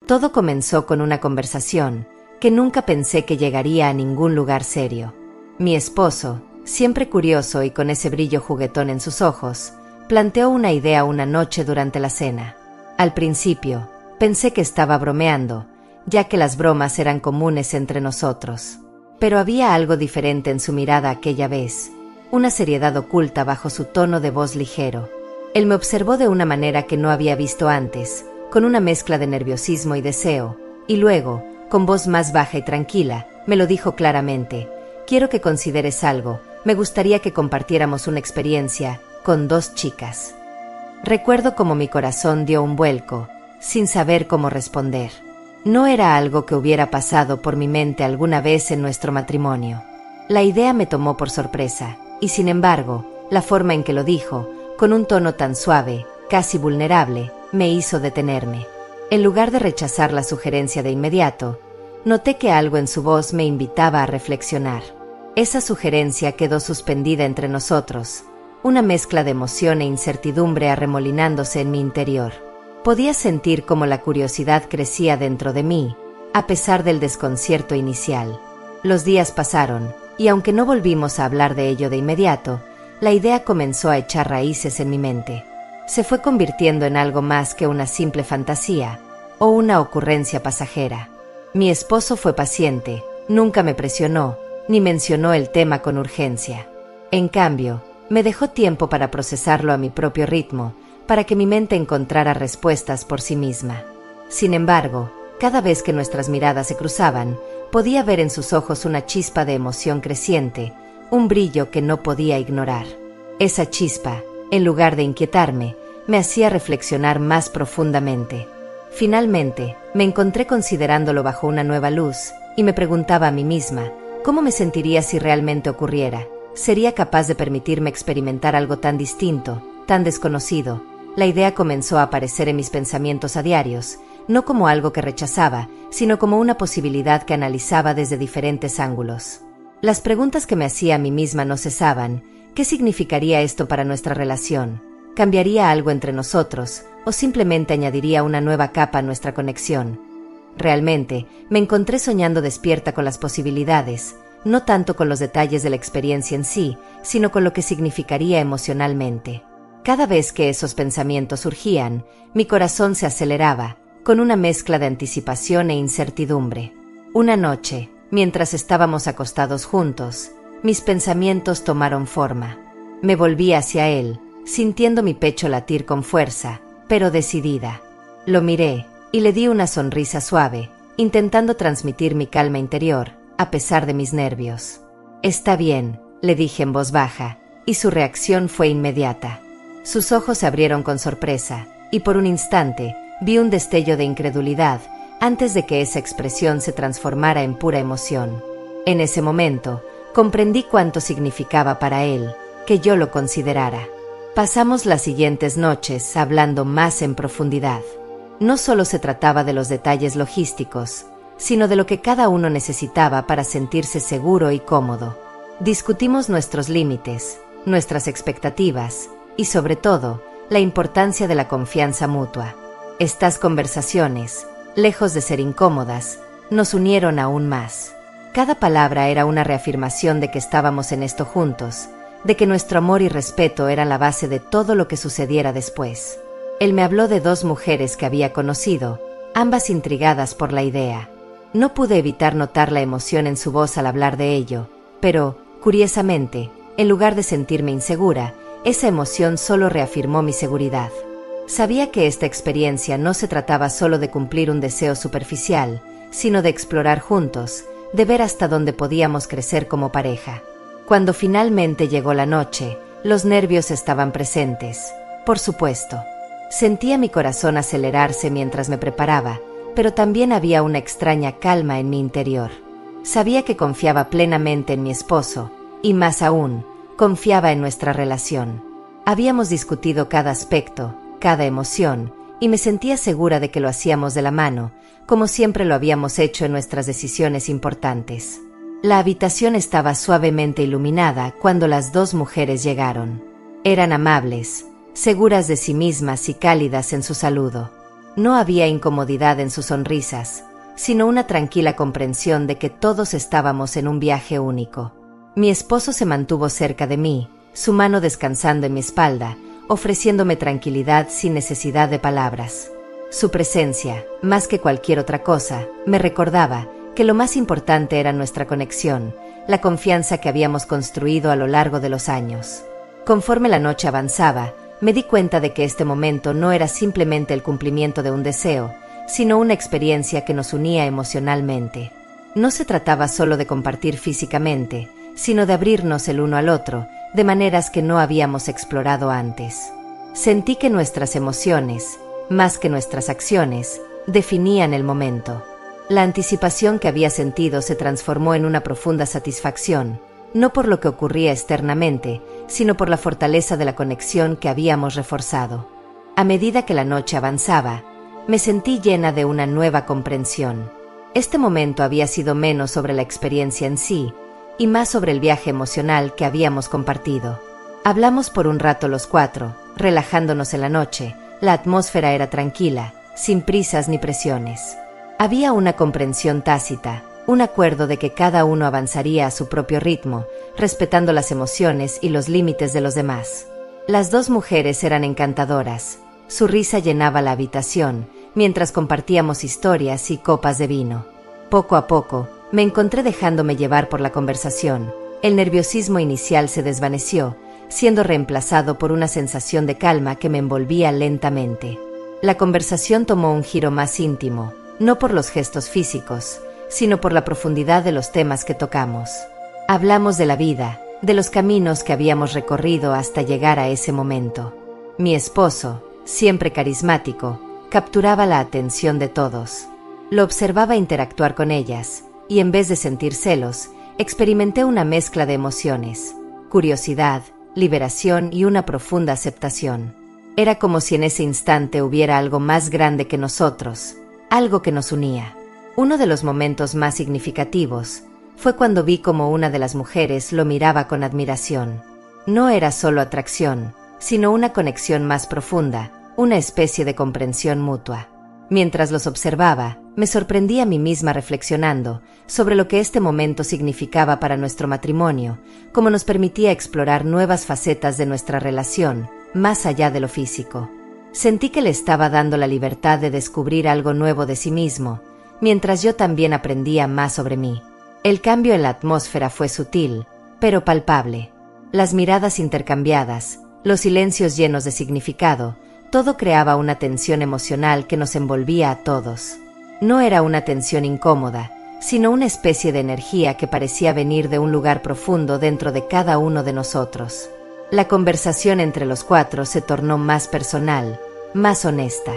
Todo comenzó con una conversación que nunca pensé que llegaría a ningún lugar serio. Mi esposo, siempre curioso y con ese brillo juguetón en sus ojos, planteó una idea una noche durante la cena. Al principio, pensé que estaba bromeando, ya que las bromas eran comunes entre nosotros. Pero había algo diferente en su mirada aquella vez, una seriedad oculta bajo su tono de voz ligero. Él me observó de una manera que no había visto antes, con una mezcla de nerviosismo y deseo, y luego, con voz más baja y tranquila, me lo dijo claramente: quiero que consideres algo, me gustaría que compartiéramos una experiencia con 2 chicas. Recuerdo cómo mi corazón dio un vuelco, sin saber cómo responder. No era algo que hubiera pasado por mi mente alguna vez en nuestro matrimonio. La idea me tomó por sorpresa, y sin embargo, la forma en que lo dijo, con un tono tan suave, casi vulnerable, me hizo detenerme. En lugar de rechazar la sugerencia de inmediato, noté que algo en su voz me invitaba a reflexionar. Esa sugerencia quedó suspendida entre nosotros, una mezcla de emoción e incertidumbre arremolinándose en mi interior. Podía sentir cómo la curiosidad crecía dentro de mí, a pesar del desconcierto inicial. Los días pasaron, y aunque no volvimos a hablar de ello de inmediato, la idea comenzó a echar raíces en mi mente. Se fue convirtiendo en algo más que una simple fantasía, o una ocurrencia pasajera. Mi esposo fue paciente, nunca me presionó, ni mencionó el tema con urgencia. En cambio, me dejó tiempo para procesarlo a mi propio ritmo, para que mi mente encontrara respuestas por sí misma. Sin embargo, cada vez que nuestras miradas se cruzaban, podía ver en sus ojos una chispa de emoción creciente, un brillo que no podía ignorar. Esa chispa, en lugar de inquietarme, me hacía reflexionar más profundamente. Finalmente, me encontré considerándolo bajo una nueva luz, y me preguntaba a mí misma, ¿cómo me sentiría si realmente ocurriera? ¿Sería capaz de permitirme experimentar algo tan distinto, tan desconocido? La idea comenzó a aparecer en mis pensamientos a diarios, no como algo que rechazaba, sino como una posibilidad que analizaba desde diferentes ángulos. Las preguntas que me hacía a mí misma no cesaban. ¿Qué significaría esto para nuestra relación? ¿Cambiaría algo entre nosotros, o simplemente añadiría una nueva capa a nuestra conexión? Realmente, me encontré soñando despierta con las posibilidades, no tanto con los detalles de la experiencia en sí, sino con lo que significaría emocionalmente. Cada vez que esos pensamientos surgían, mi corazón se aceleraba, con una mezcla de anticipación e incertidumbre. Una noche, mientras estábamos acostados juntos, mis pensamientos tomaron forma. Me volví hacia él, sintiendo mi pecho latir con fuerza, pero decidida. Lo miré, y le di una sonrisa suave, intentando transmitir mi calma interior, a pesar de mis nervios. «Está bien», le dije en voz baja, y su reacción fue inmediata. Sus ojos se abrieron con sorpresa, y por un instante vi un destello de incredulidad antes de que esa expresión se transformara en pura emoción. En ese momento, comprendí cuánto significaba para él que yo lo considerara. Pasamos las siguientes noches hablando más en profundidad. No solo se trataba de los detalles logísticos, sino de lo que cada uno necesitaba para sentirse seguro y cómodo. Discutimos nuestros límites, nuestras expectativas y, sobre todo, la importancia de la confianza mutua. Estas conversaciones, lejos de ser incómodas, nos unieron aún más. Cada palabra era una reafirmación de que estábamos en esto juntos, de que nuestro amor y respeto eran la base de todo lo que sucediera después. Él me habló de 2 mujeres que había conocido, ambas intrigadas por la idea. No pude evitar notar la emoción en su voz al hablar de ello, pero, curiosamente, en lugar de sentirme insegura, esa emoción solo reafirmó mi seguridad. Sabía que esta experiencia no se trataba solo de cumplir un deseo superficial, sino de explorar juntos, de ver hasta dónde podíamos crecer como pareja. Cuando finalmente llegó la noche, los nervios estaban presentes, por supuesto. Sentía mi corazón acelerarse mientras me preparaba, pero también había una extraña calma en mi interior. Sabía que confiaba plenamente en mi esposo, y más aún, confiaba en nuestra relación. Habíamos discutido cada aspecto, cada emoción, y me sentía segura de que lo hacíamos de la mano, como siempre lo habíamos hecho en nuestras decisiones importantes. La habitación estaba suavemente iluminada cuando las 2 mujeres llegaron. Eran amables, seguras de sí mismas y cálidas en su saludo. No había incomodidad en sus sonrisas, sino una tranquila comprensión de que todos estábamos en un viaje único. Mi esposo se mantuvo cerca de mí, su mano descansando en mi espalda, ofreciéndome tranquilidad sin necesidad de palabras. Su presencia, más que cualquier otra cosa, me recordaba que lo más importante era nuestra conexión, la confianza que habíamos construido a lo largo de los años. Conforme la noche avanzaba, me di cuenta de que este momento no era simplemente el cumplimiento de un deseo, sino una experiencia que nos unía emocionalmente. No se trataba solo de compartir físicamente, sino de abrirnos el uno al otro, de maneras que no habíamos explorado antes. Sentí que nuestras emociones, más que nuestras acciones, definían el momento. La anticipación que había sentido se transformó en una profunda satisfacción, no por lo que ocurría externamente, sino por la fortaleza de la conexión que habíamos reforzado. A medida que la noche avanzaba, me sentí llena de una nueva comprensión. Este momento había sido menos sobre la experiencia en sí, y más sobre el viaje emocional que habíamos compartido. Hablamos por un rato los cuatro, relajándonos en la noche. La atmósfera era tranquila, sin prisas ni presiones. Había una comprensión tácita, un acuerdo de que cada uno avanzaría a su propio ritmo, respetando las emociones y los límites de los demás. Las dos mujeres eran encantadoras. Su risa llenaba la habitación, mientras compartíamos historias y copas de vino. Poco a poco, me encontré dejándome llevar por la conversación. El nerviosismo inicial se desvaneció, siendo reemplazado por una sensación de calma que me envolvía lentamente. La conversación tomó un giro más íntimo, no por los gestos físicos, sino por la profundidad de los temas que tocamos. Hablamos de la vida, de los caminos que habíamos recorrido hasta llegar a ese momento. Mi esposo, siempre carismático, capturaba la atención de todos. Lo observaba interactuar con ellas, y en vez de sentir celos, experimenté una mezcla de emociones: curiosidad, liberación y una profunda aceptación. Era como si en ese instante hubiera algo más grande que nosotros, algo que nos unía. Uno de los momentos más significativos fue cuando vi cómo una de las mujeres lo miraba con admiración. No era solo atracción, sino una conexión más profunda, una especie de comprensión mutua. Mientras los observaba, me sorprendí a mí misma reflexionando sobre lo que este momento significaba para nuestro matrimonio, cómo nos permitía explorar nuevas facetas de nuestra relación, más allá de lo físico. Sentí que le estaba dando la libertad de descubrir algo nuevo de sí mismo, mientras yo también aprendía más sobre mí. El cambio en la atmósfera fue sutil, pero palpable. Las miradas intercambiadas, los silencios llenos de significado, todo creaba una tensión emocional que nos envolvía a todos. No era una tensión incómoda, sino una especie de energía que parecía venir de un lugar profundo dentro de cada uno de nosotros. La conversación entre los cuatro se tornó más personal, más honesta.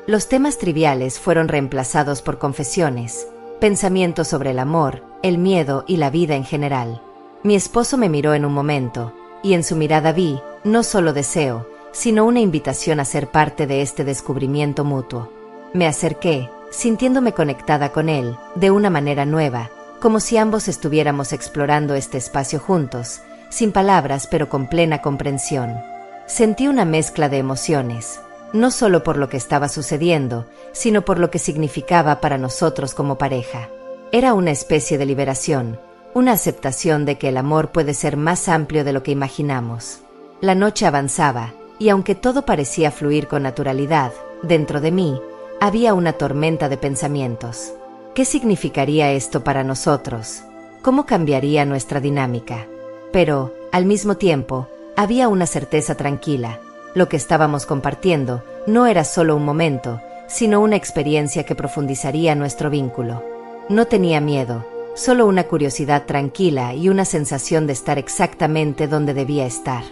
Los temas triviales fueron reemplazados por confesiones, pensamientos sobre el amor, el miedo y la vida en general. Mi esposo me miró en un momento, y en su mirada vi, no solo deseo, sino una invitación a ser parte de este descubrimiento mutuo. Me acerqué, sintiéndome conectada con él, de una manera nueva, como si ambos estuviéramos explorando este espacio juntos, sin palabras pero con plena comprensión. Sentí una mezcla de emociones, no solo por lo que estaba sucediendo, sino por lo que significaba para nosotros como pareja. Era una especie de liberación, una aceptación de que el amor puede ser más amplio de lo que imaginamos. La noche avanzaba, y aunque todo parecía fluir con naturalidad, dentro de mí había una tormenta de pensamientos. ¿Qué significaría esto para nosotros? ¿Cómo cambiaría nuestra dinámica? Pero, al mismo tiempo, había una certeza tranquila. Lo que estábamos compartiendo no era solo un momento, sino una experiencia que profundizaría nuestro vínculo. No tenía miedo, solo una curiosidad tranquila y una sensación de estar exactamente donde debía estar.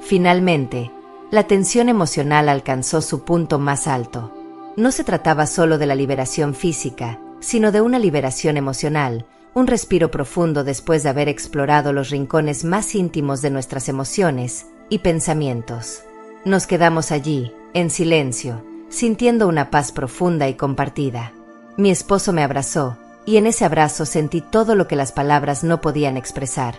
Finalmente, la tensión emocional alcanzó su punto más alto. No se trataba solo de la liberación física, sino de una liberación emocional, un respiro profundo después de haber explorado los rincones más íntimos de nuestras emociones y pensamientos. Nos quedamos allí, en silencio, sintiendo una paz profunda y compartida. Mi esposo me abrazó, y en ese abrazo sentí todo lo que las palabras no podían expresar: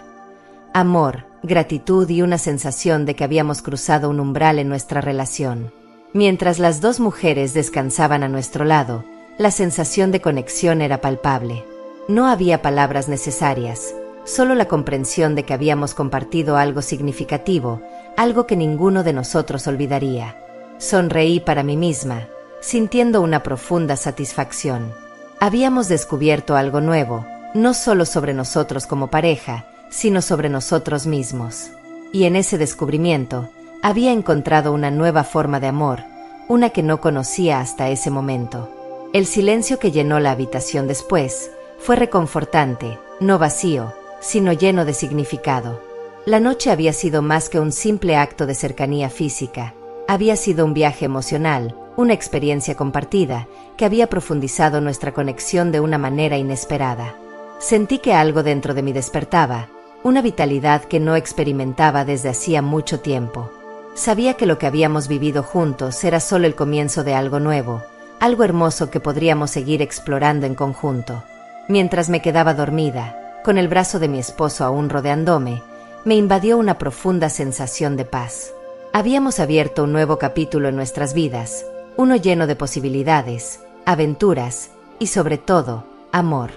amor, gratitud y una sensación de que habíamos cruzado un umbral en nuestra relación. Mientras las dos mujeres descansaban a nuestro lado, la sensación de conexión era palpable. No había palabras necesarias, solo la comprensión de que habíamos compartido algo significativo, algo que ninguno de nosotros olvidaría. Sonreí para mí misma, sintiendo una profunda satisfacción. Habíamos descubierto algo nuevo, no solo sobre nosotros como pareja, sino sobre nosotros mismos. Y en ese descubrimiento, había encontrado una nueva forma de amor, una que no conocía hasta ese momento. El silencio que llenó la habitación después fue reconfortante, no vacío, sino lleno de significado. La noche había sido más que un simple acto de cercanía física, había sido un viaje emocional, una experiencia compartida, que había profundizado nuestra conexión de una manera inesperada. Sentí que algo dentro de mí despertaba, una vitalidad que no experimentaba desde hacía mucho tiempo. Sabía que lo que habíamos vivido juntos era solo el comienzo de algo nuevo, algo hermoso que podríamos seguir explorando en conjunto. Mientras me quedaba dormida, con el brazo de mi esposo aún rodeándome, me invadió una profunda sensación de paz. Habíamos abierto un nuevo capítulo en nuestras vidas, uno lleno de posibilidades, aventuras y, sobre todo, amor.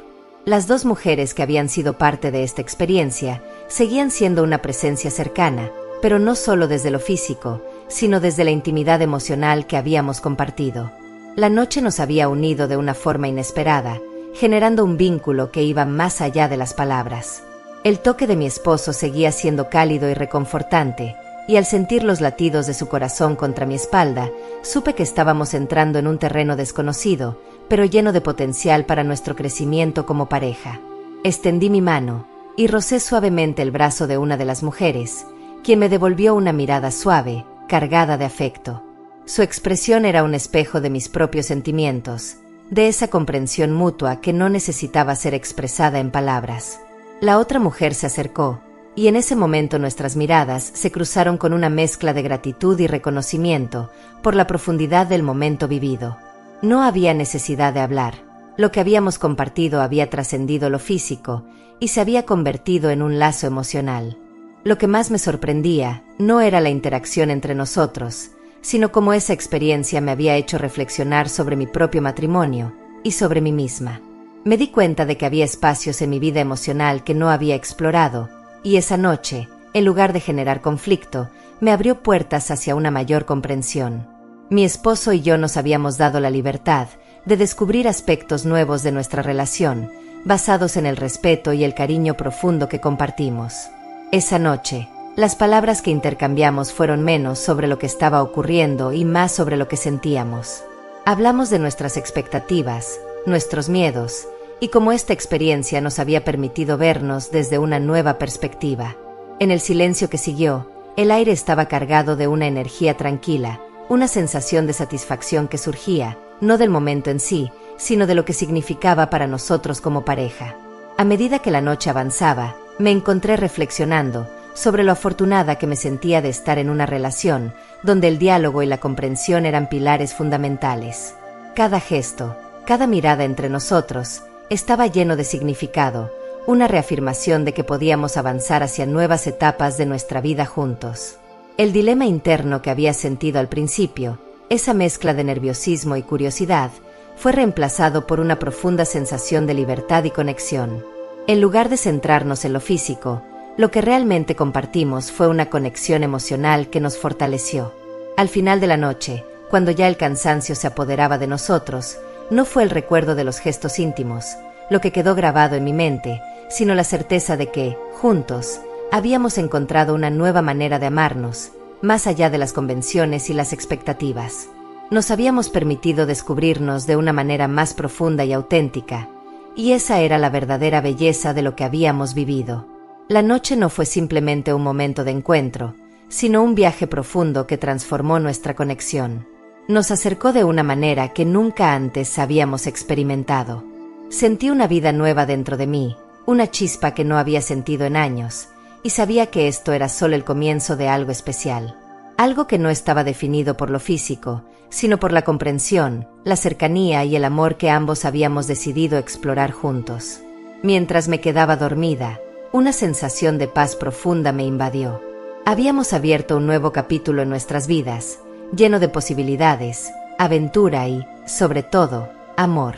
Las dos mujeres que habían sido parte de esta experiencia seguían siendo una presencia cercana, pero no solo desde lo físico, sino desde la intimidad emocional que habíamos compartido. La noche nos había unido de una forma inesperada, generando un vínculo que iba más allá de las palabras. El toque de mi esposo seguía siendo cálido y reconfortante, y al sentir los latidos de su corazón contra mi espalda, supe que estábamos entrando en un terreno desconocido, pero lleno de potencial para nuestro crecimiento como pareja. Extendí mi mano, y rocé suavemente el brazo de una de las mujeres, quien me devolvió una mirada suave, cargada de afecto. Su expresión era un espejo de mis propios sentimientos, de esa comprensión mutua que no necesitaba ser expresada en palabras. La otra mujer se acercó, y en ese momento nuestras miradas se cruzaron con una mezcla de gratitud y reconocimiento por la profundidad del momento vivido. No había necesidad de hablar, lo que habíamos compartido había trascendido lo físico y se había convertido en un lazo emocional. Lo que más me sorprendía no era la interacción entre nosotros, sino cómo esa experiencia me había hecho reflexionar sobre mi propio matrimonio y sobre mí misma. Me di cuenta de que había espacios en mi vida emocional que no había explorado, y esa noche, en lugar de generar conflicto, me abrió puertas hacia una mayor comprensión. Mi esposo y yo nos habíamos dado la libertad de descubrir aspectos nuevos de nuestra relación, basados en el respeto y el cariño profundo que compartimos. Esa noche, las palabras que intercambiamos fueron menos sobre lo que estaba ocurriendo y más sobre lo que sentíamos. Hablamos de nuestras expectativas, nuestros miedos, y cómo esta experiencia nos había permitido vernos desde una nueva perspectiva. En el silencio que siguió, el aire estaba cargado de una energía tranquila, una sensación de satisfacción que surgía, no del momento en sí, sino de lo que significaba para nosotros como pareja. A medida que la noche avanzaba, me encontré reflexionando sobre lo afortunada que me sentía de estar en una relación donde el diálogo y la comprensión eran pilares fundamentales. Cada gesto, cada mirada entre nosotros, estaba lleno de significado, una reafirmación de que podíamos avanzar hacia nuevas etapas de nuestra vida juntos. El dilema interno que había sentido al principio, esa mezcla de nerviosismo y curiosidad, fue reemplazado por una profunda sensación de libertad y conexión. En lugar de centrarnos en lo físico, lo que realmente compartimos fue una conexión emocional que nos fortaleció. Al final de la noche, cuando ya el cansancio se apoderaba de nosotros, no fue el recuerdo de los gestos íntimos, lo que quedó grabado en mi mente, sino la certeza de que, juntos, habíamos encontrado una nueva manera de amarnos, más allá de las convenciones y las expectativas. Nos habíamos permitido descubrirnos de una manera más profunda y auténtica, y esa era la verdadera belleza de lo que habíamos vivido. La noche no fue simplemente un momento de encuentro, sino un viaje profundo que transformó nuestra conexión. Nos acercó de una manera que nunca antes habíamos experimentado. Sentí una vida nueva dentro de mí, una chispa que no había sentido en años, y sabía que esto era solo el comienzo de algo especial. Algo que no estaba definido por lo físico, sino por la comprensión, la cercanía y el amor que ambos habíamos decidido explorar juntos. Mientras me quedaba dormida, una sensación de paz profunda me invadió. Habíamos abierto un nuevo capítulo en nuestras vidas, lleno de posibilidades, aventura y, sobre todo, amor.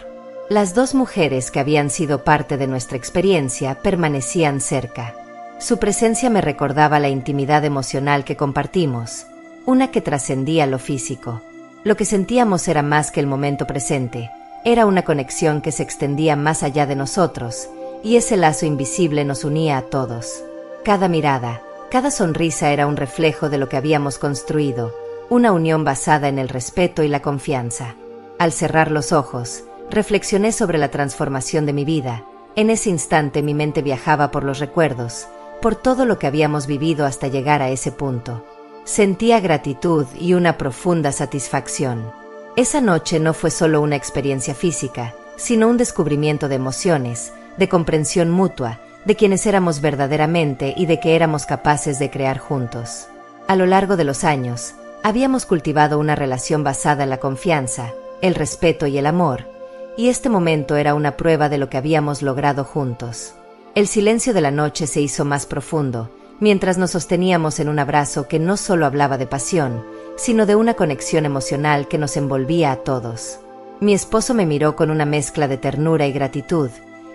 Las dos mujeres que habían sido parte de nuestra experiencia permanecían cerca. Su presencia me recordaba la intimidad emocional que compartimos, una que trascendía lo físico. Lo que sentíamos era más que el momento presente, era una conexión que se extendía más allá de nosotros, y ese lazo invisible nos unía a todos. Cada mirada, cada sonrisa era un reflejo de lo que habíamos construido, una unión basada en el respeto y la confianza. Al cerrar los ojos, reflexioné sobre la transformación de mi vida. En ese instante mi mente viajaba por los recuerdos, por todo lo que habíamos vivido hasta llegar a ese punto. Sentía gratitud y una profunda satisfacción. Esa noche no fue solo una experiencia física, sino un descubrimiento de emociones, de comprensión mutua, de quienes éramos verdaderamente y de que éramos capaces de crear juntos. A lo largo de los años, habíamos cultivado una relación basada en la confianza, el respeto y el amor, y este momento era una prueba de lo que habíamos logrado juntos. El silencio de la noche se hizo más profundo, mientras nos sosteníamos en un abrazo que no solo hablaba de pasión, sino de una conexión emocional que nos envolvía a todos. Mi esposo me miró con una mezcla de ternura y gratitud,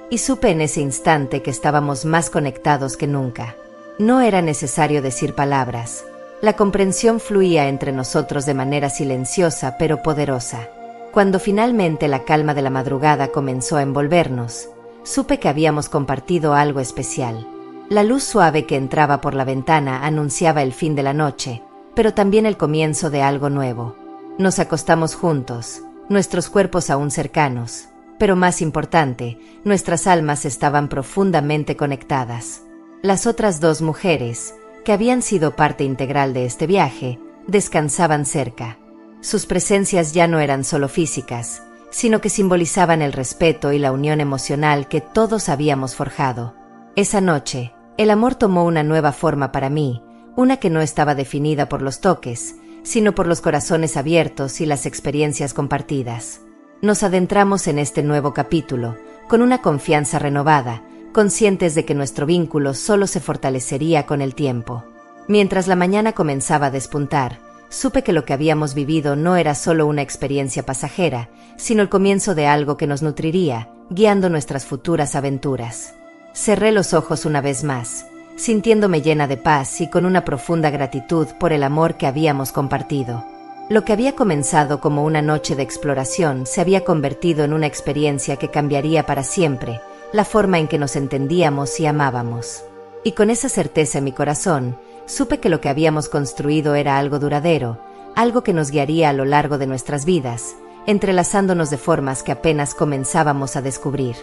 y supe en ese instante que estábamos más conectados que nunca. No era necesario decir palabras. La comprensión fluía entre nosotros de manera silenciosa pero poderosa. Cuando finalmente la calma de la madrugada comenzó a envolvernos, supe que habíamos compartido algo especial. La luz suave que entraba por la ventana anunciaba el fin de la noche, pero también el comienzo de algo nuevo. Nos acostamos juntos, nuestros cuerpos aún cercanos, pero más importante, nuestras almas estaban profundamente conectadas. Las otras dos mujeres, que habían sido parte integral de este viaje, descansaban cerca. Sus presencias ya no eran solo físicas, sino que simbolizaban el respeto y la unión emocional que todos habíamos forjado. Esa noche, el amor tomó una nueva forma para mí, una que no estaba definida por los toques, sino por los corazones abiertos y las experiencias compartidas. Nos adentramos en este nuevo capítulo, con una confianza renovada, conscientes de que nuestro vínculo solo se fortalecería con el tiempo. Mientras la mañana comenzaba a despuntar, supe que lo que habíamos vivido no era solo una experiencia pasajera, sino el comienzo de algo que nos nutriría, guiando nuestras futuras aventuras. Cerré los ojos una vez más, sintiéndome llena de paz y con una profunda gratitud por el amor que habíamos compartido. Lo que había comenzado como una noche de exploración se había convertido en una experiencia que cambiaría para siempre la forma en que nos entendíamos y amábamos. Y con esa certeza en mi corazón, supe que lo que habíamos construido era algo duradero, algo que nos guiaría a lo largo de nuestras vidas, entrelazándonos de formas que apenas comenzábamos a descubrir.